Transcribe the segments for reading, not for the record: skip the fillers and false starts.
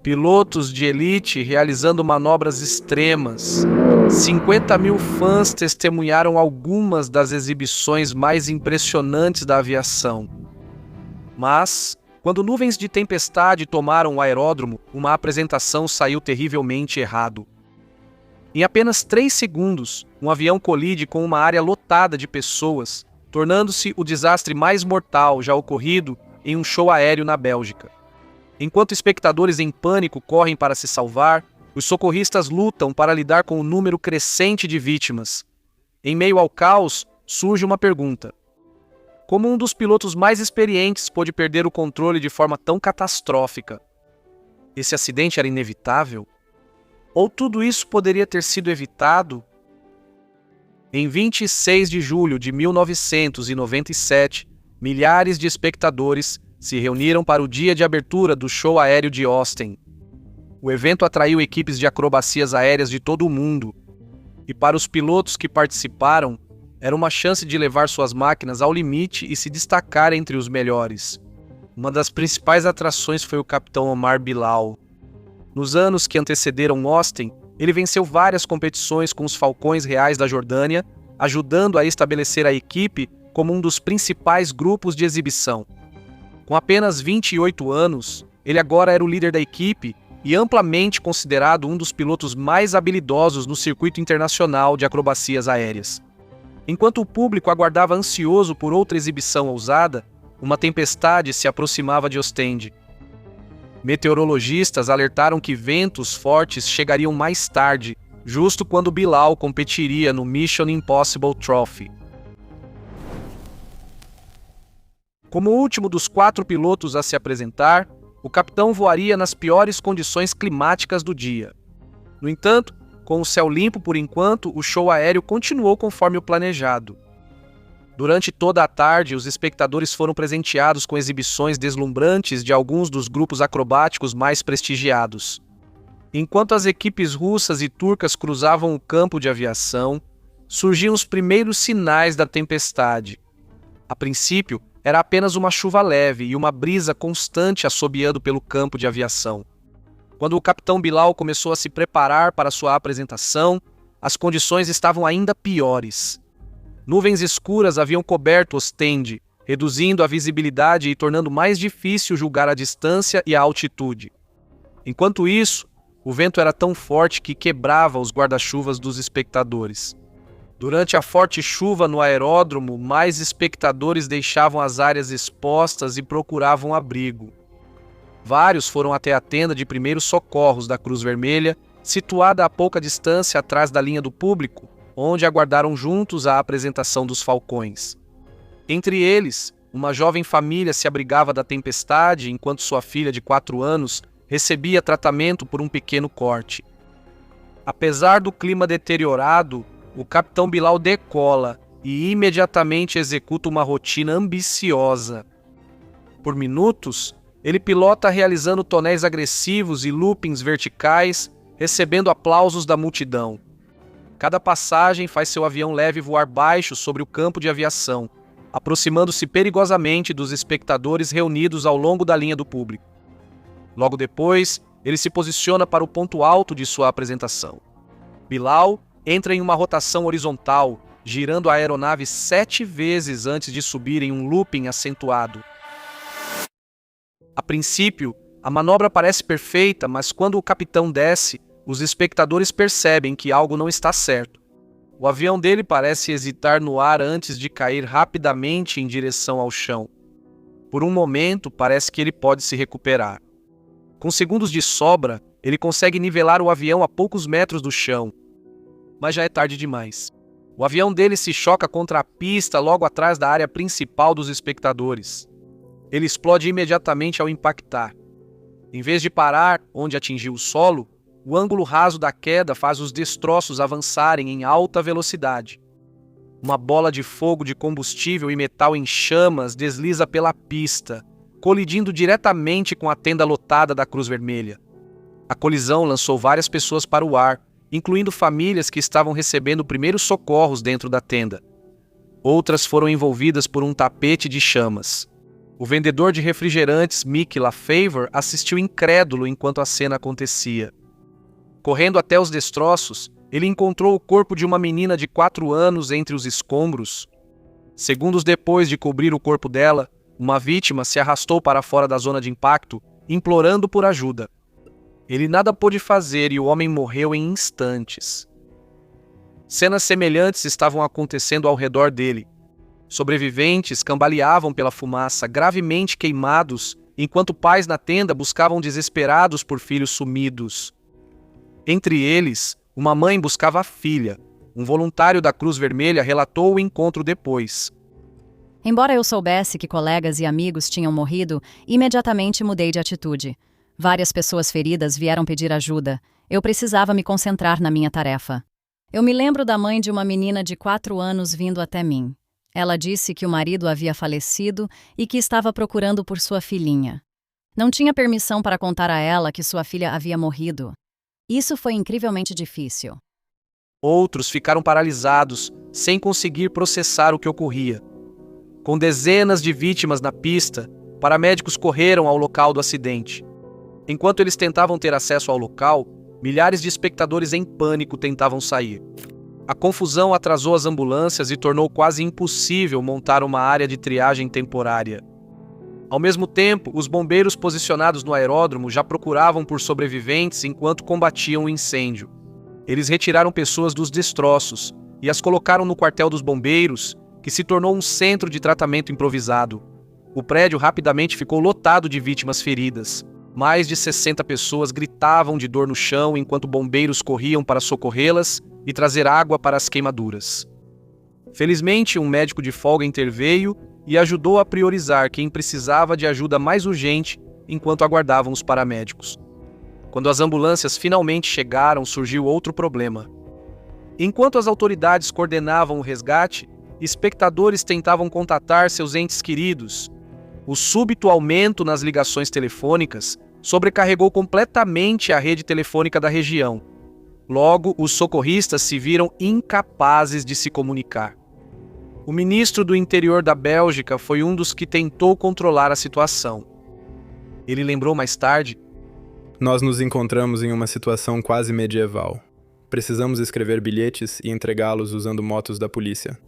Pilotos de elite realizando manobras extremas. 50 mil fãs testemunharam algumas das exibições mais impressionantes da aviação. Mas, quando nuvens de tempestade tomaram o aeródromo, uma apresentação saiu terrivelmente errado. Em apenas 3 segundos, um avião colide com uma área lotada de pessoas, tornando-se o desastre mais mortal já ocorrido em um show aéreo na Bélgica. Enquanto espectadores em pânico correm para se salvar, os socorristas lutam para lidar com o número crescente de vítimas. Em meio ao caos, surge uma pergunta: como um dos pilotos mais experientes pôde perder o controle de forma tão catastrófica? Esse acidente era inevitável? Ou tudo isso poderia ter sido evitado? Em 26 de julho de 1997, milhares de espectadores se reuniram para o dia de abertura do show aéreo de Austin. O evento atraiu equipes de acrobacias aéreas de todo o mundo, e para os pilotos que participaram, era uma chance de levar suas máquinas ao limite e se destacar entre os melhores. Uma das principais atrações foi o capitão Omar Bilal. Nos anos que antecederam Austin, ele venceu várias competições com os Falcões Reais da Jordânia, ajudando a estabelecer a equipe como um dos principais grupos de exibição. Com apenas 28 anos, ele agora era o líder da equipe e amplamente considerado um dos pilotos mais habilidosos no circuito internacional de acrobacias aéreas. Enquanto o público aguardava ansioso por outra exibição ousada, uma tempestade se aproximava de Ostende. Meteorologistas alertaram que ventos fortes chegariam mais tarde, justo quando Bilal competiria no Mission Impossible Trophy. Como o último dos 4 pilotos a se apresentar, o capitão voaria nas piores condições climáticas do dia. No entanto, com o céu limpo por enquanto, o show aéreo continuou conforme o planejado. Durante toda a tarde, os espectadores foram presenteados com exibições deslumbrantes de alguns dos grupos acrobáticos mais prestigiados. Enquanto as equipes russas e turcas cruzavam o campo de aviação, surgiam os primeiros sinais da tempestade. A princípio, era apenas uma chuva leve e uma brisa constante assobiando pelo campo de aviação. Quando o capitão Bilal começou a se preparar para sua apresentação, as condições estavam ainda piores. Nuvens escuras haviam coberto Ostende, reduzindo a visibilidade e tornando mais difícil julgar a distância e a altitude. Enquanto isso, o vento era tão forte que quebrava os guarda-chuvas dos espectadores. Durante a forte chuva no aeródromo, mais espectadores deixavam as áreas expostas e procuravam abrigo. Vários foram até a tenda de primeiros socorros da Cruz Vermelha, situada a pouca distância atrás da linha do público, onde aguardaram juntos a apresentação dos Falcões. Entre eles, uma jovem família se abrigava da tempestade enquanto sua filha de 4 anos recebia tratamento por um pequeno corte. Apesar do clima deteriorado, o capitão Bilal decola e imediatamente executa uma rotina ambiciosa. Por minutos, ele pilota realizando tonéis agressivos e loopings verticais, recebendo aplausos da multidão. Cada passagem faz seu avião leve voar baixo sobre o campo de aviação, aproximando-se perigosamente dos espectadores reunidos ao longo da linha do público. Logo depois, ele se posiciona para o ponto alto de sua apresentação. Bilal entra em uma rotação horizontal, girando a aeronave 7 vezes antes de subir em um looping acentuado. A princípio, a manobra parece perfeita, mas quando o capitão desce, os espectadores percebem que algo não está certo. O avião dele parece hesitar no ar antes de cair rapidamente em direção ao chão. Por um momento, parece que ele pode se recuperar. Com segundos de sobra, ele consegue nivelar o avião a poucos metros do chão. Mas já é tarde demais. O avião dele se choca contra a pista logo atrás da área principal dos espectadores. Ele explode imediatamente ao impactar. Em vez de parar onde atingiu o solo, o ângulo raso da queda faz os destroços avançarem em alta velocidade. Uma bola de fogo de combustível e metal em chamas desliza pela pista, colidindo diretamente com a tenda lotada da Cruz Vermelha. A colisão lançou várias pessoas para o ar, incluindo famílias que estavam recebendo primeiros socorros dentro da tenda. Outras foram envolvidas por um tapete de chamas. O vendedor de refrigerantes Mickey LaFavor assistiu incrédulo enquanto a cena acontecia. Correndo até os destroços, ele encontrou o corpo de uma menina de 4 anos entre os escombros. Segundos depois de cobrir o corpo dela, uma vítima se arrastou para fora da zona de impacto, implorando por ajuda. Ele nada pôde fazer e o homem morreu em instantes. Cenas semelhantes estavam acontecendo ao redor dele. Sobreviventes cambaleavam pela fumaça, gravemente queimados, enquanto pais na tenda buscavam desesperados por filhos sumidos. Entre eles, uma mãe buscava a filha. Um voluntário da Cruz Vermelha relatou o encontro depois. Embora eu soubesse que colegas e amigos tinham morrido, imediatamente mudei de atitude. Várias pessoas feridas vieram pedir ajuda. Eu precisava me concentrar na minha tarefa. Eu me lembro da mãe de uma menina de 4 anos vindo até mim. Ela disse que o marido havia falecido e que estava procurando por sua filhinha. Não tinha permissão para contar a ela que sua filha havia morrido. Isso foi incrivelmente difícil. Outros ficaram paralisados, sem conseguir processar o que ocorria. Com dezenas de vítimas na pista, paramédicos correram ao local do acidente. Enquanto eles tentavam ter acesso ao local, milhares de espectadores em pânico tentavam sair. A confusão atrasou as ambulâncias e tornou quase impossível montar uma área de triagem temporária. Ao mesmo tempo, os bombeiros posicionados no aeródromo já procuravam por sobreviventes enquanto combatiam o incêndio. Eles retiraram pessoas dos destroços e as colocaram no quartel dos bombeiros, que se tornou um centro de tratamento improvisado. O prédio rapidamente ficou lotado de vítimas feridas. Mais de 60 pessoas gritavam de dor no chão enquanto bombeiros corriam para socorrê-las e trazer água para as queimaduras. Felizmente, um médico de folga interveio e ajudou a priorizar quem precisava de ajuda mais urgente enquanto aguardavam os paramédicos. Quando as ambulâncias finalmente chegaram, surgiu outro problema. Enquanto as autoridades coordenavam o resgate, espectadores tentavam contatar seus entes queridos. O súbito aumento nas ligações telefônicas sobrecarregou completamente a rede telefônica da região. Logo, os socorristas se viram incapazes de se comunicar. O ministro do Interior da Bélgica foi um dos que tentou controlar a situação. Ele lembrou mais tarde: "Nós nos encontramos em uma situação quase medieval. Precisamos escrever bilhetes e entregá-los usando motos da polícia.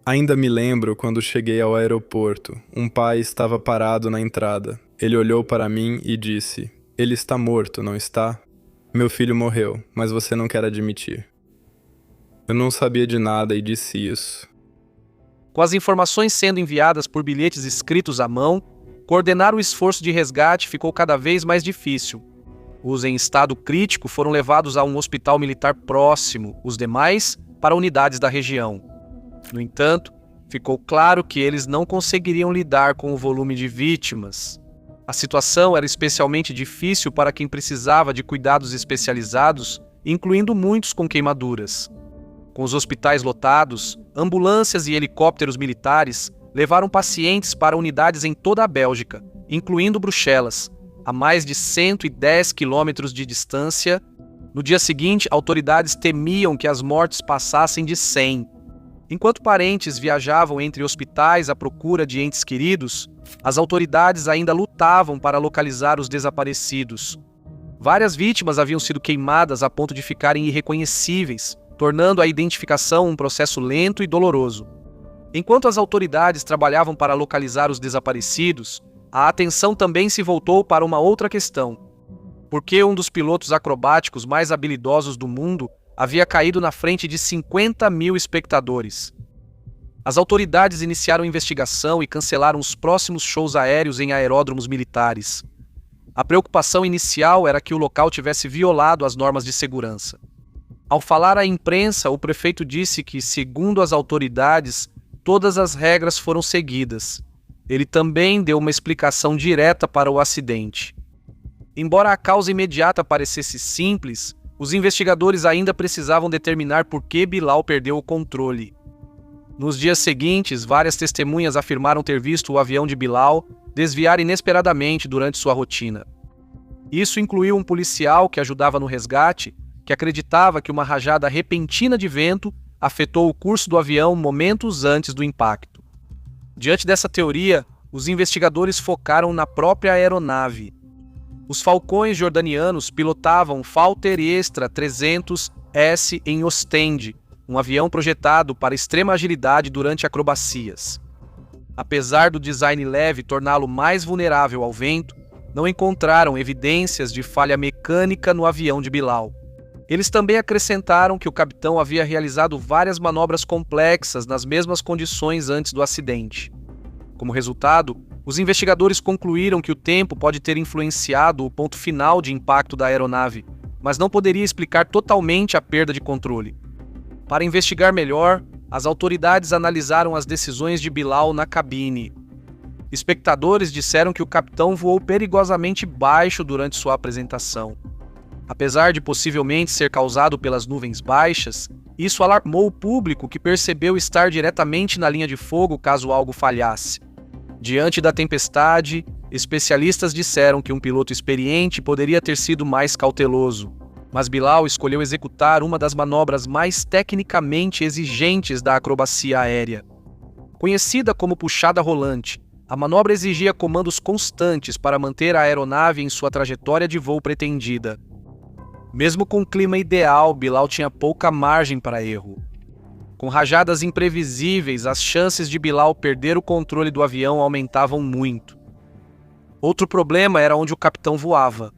Ainda me lembro quando cheguei ao aeroporto. Um pai estava parado na entrada. Ele olhou para mim e disse: 'Ele está morto, não está? Meu filho morreu, mas você não quer admitir.' Eu não sabia de nada e disse isso." Com as informações sendo enviadas por bilhetes escritos à mão, coordenar o esforço de resgate ficou cada vez mais difícil. Os em estado crítico foram levados a um hospital militar próximo, os demais para unidades da região. No entanto, ficou claro que eles não conseguiriam lidar com o volume de vítimas. A situação era especialmente difícil para quem precisava de cuidados especializados, incluindo muitos com queimaduras. Com os hospitais lotados, ambulâncias e helicópteros militares levaram pacientes para unidades em toda a Bélgica, incluindo Bruxelas, a mais de 110 quilômetros de distância. No dia seguinte, autoridades temiam que as mortes passassem de 100. Enquanto parentes viajavam entre hospitais à procura de entes queridos, as autoridades ainda lutavam para localizar os desaparecidos. Várias vítimas haviam sido queimadas a ponto de ficarem irreconhecíveis, tornando a identificação um processo lento e doloroso. Enquanto as autoridades trabalhavam para localizar os desaparecidos, a atenção também se voltou para uma outra questão. Por que um dos pilotos acrobáticos mais habilidosos do mundo havia caído na frente de 50 mil espectadores? As autoridades iniciaram investigação e cancelaram os próximos shows aéreos em aeródromos militares. A preocupação inicial era que o local tivesse violado as normas de segurança. Ao falar à imprensa, o prefeito disse que, segundo as autoridades, todas as regras foram seguidas. Ele também deu uma explicação direta para o acidente. Embora a causa imediata parecesse simples, os investigadores ainda precisavam determinar por que Bilal perdeu o controle. Nos dias seguintes, várias testemunhas afirmaram ter visto o avião de Bilal desviar inesperadamente durante sua rotina. Isso incluiu um policial que ajudava no resgate, que acreditava que uma rajada repentina de vento afetou o curso do avião momentos antes do impacto. Diante dessa teoria, os investigadores focaram na própria aeronave. Os falcões jordanianos pilotavam Falter Extra 300S em Ostende, um avião projetado para extrema agilidade durante acrobacias. Apesar do design leve torná-lo mais vulnerável ao vento, não encontraram evidências de falha mecânica no avião de Bilal. Eles também acrescentaram que o capitão havia realizado várias manobras complexas nas mesmas condições antes do acidente. Como resultado, os investigadores concluíram que o tempo pode ter influenciado o ponto final de impacto da aeronave, mas não poderia explicar totalmente a perda de controle. Para investigar melhor, as autoridades analisaram as decisões de Bilal na cabine. Espectadores disseram que o capitão voou perigosamente baixo durante sua apresentação. Apesar de possivelmente ser causado pelas nuvens baixas, isso alarmou o público, que percebeu estar diretamente na linha de fogo caso algo falhasse. Diante da tempestade, especialistas disseram que um piloto experiente poderia ter sido mais cauteloso, mas Bilal escolheu executar uma das manobras mais tecnicamente exigentes da acrobacia aérea. Conhecida como puxada rolante, a manobra exigia comandos constantes para manter a aeronave em sua trajetória de voo pretendida. Mesmo com o clima ideal, Bilal tinha pouca margem para erro. Com rajadas imprevisíveis, as chances de Bilal perder o controle do avião aumentavam muito. Outro problema era onde o capitão voava.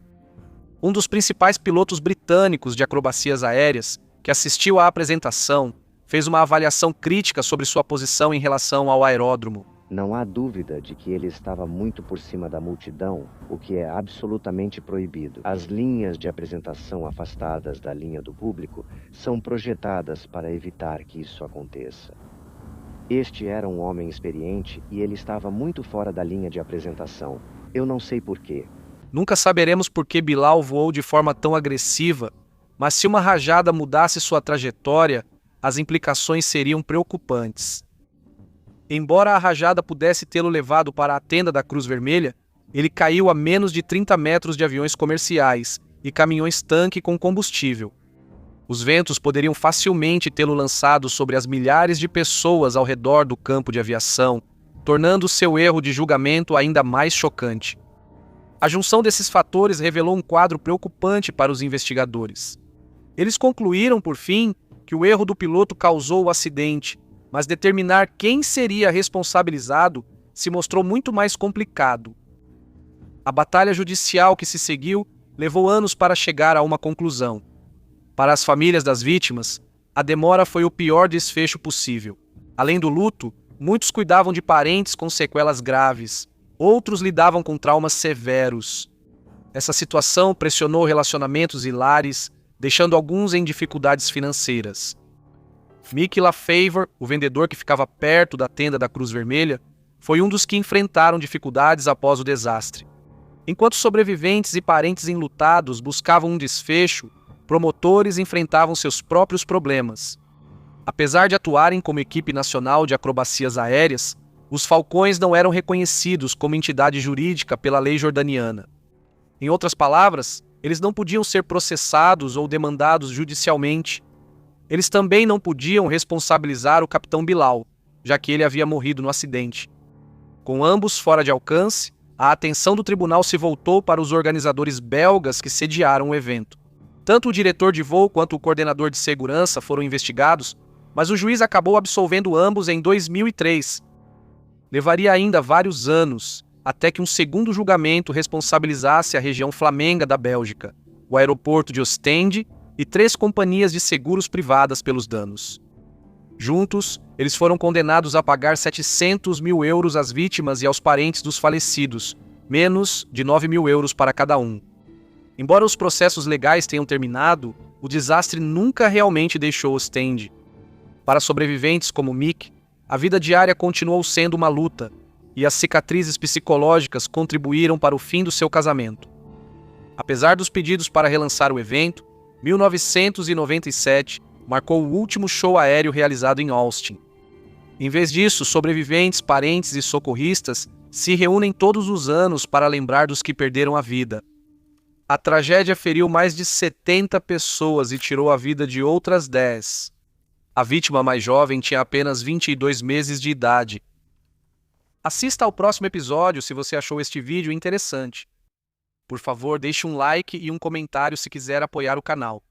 Um dos principais pilotos britânicos de acrobacias aéreas, que assistiu à apresentação, fez uma avaliação crítica sobre sua posição em relação ao aeródromo. Não há dúvida de que ele estava muito por cima da multidão, o que é absolutamente proibido. As linhas de apresentação afastadas da linha do público são projetadas para evitar que isso aconteça. Este era um homem experiente e ele estava muito fora da linha de apresentação. Eu não sei porquê. Nunca saberemos por que Bilal voou de forma tão agressiva, mas se uma rajada mudasse sua trajetória, as implicações seriam preocupantes. Embora a rajada pudesse tê-lo levado para a tenda da Cruz Vermelha, ele caiu a menos de 30 metros de aviões comerciais e caminhões-tanque com combustível. Os ventos poderiam facilmente tê-lo lançado sobre as milhares de pessoas ao redor do campo de aviação, tornando seu erro de julgamento ainda mais chocante. A junção desses fatores revelou um quadro preocupante para os investigadores. Eles concluíram, por fim, que o erro do piloto causou o acidente, mas determinar quem seria responsabilizado se mostrou muito mais complicado. A batalha judicial que se seguiu levou anos para chegar a uma conclusão. Para as famílias das vítimas, a demora foi o pior desfecho possível. Além do luto, muitos cuidavam de parentes com sequelas graves, outros lidavam com traumas severos. Essa situação pressionou relacionamentos e lares, deixando alguns em dificuldades financeiras. Mick LaFavor, o vendedor que ficava perto da tenda da Cruz Vermelha, foi um dos que enfrentaram dificuldades após o desastre. Enquanto sobreviventes e parentes enlutados buscavam um desfecho, promotores enfrentavam seus próprios problemas. Apesar de atuarem como equipe nacional de acrobacias aéreas, os falcões não eram reconhecidos como entidade jurídica pela lei jordaniana. Em outras palavras, eles não podiam ser processados ou demandados judicialmente. Eles também não podiam responsabilizar o capitão Bilal, já que ele havia morrido no acidente. Com ambos fora de alcance, a atenção do tribunal se voltou para os organizadores belgas que sediaram o evento. Tanto o diretor de voo quanto o coordenador de segurança foram investigados, mas o juiz acabou absolvendo ambos em 2003. Levaria ainda vários anos até que um segundo julgamento responsabilizasse a região flamenga da Bélgica, o aeroporto de Ostende e 3 companhias de seguros privadas pelos danos. Juntos, eles foram condenados a pagar 700 mil euros às vítimas e aos parentes dos falecidos, menos de 9 mil euros para cada um. Embora os processos legais tenham terminado, o desastre nunca realmente deixou Ostende. Para sobreviventes como Mick, a vida diária continuou sendo uma luta, e as cicatrizes psicológicas contribuíram para o fim do seu casamento. Apesar dos pedidos para relançar o evento, 1997 marcou o último show aéreo realizado em Austin. Em vez disso, sobreviventes, parentes e socorristas se reúnem todos os anos para lembrar dos que perderam a vida. A tragédia feriu mais de 70 pessoas e tirou a vida de outras 10. A vítima mais jovem tinha apenas 22 meses de idade. Assista ao próximo episódio se você achou este vídeo interessante. Por favor, deixe um like e um comentário se quiser apoiar o canal.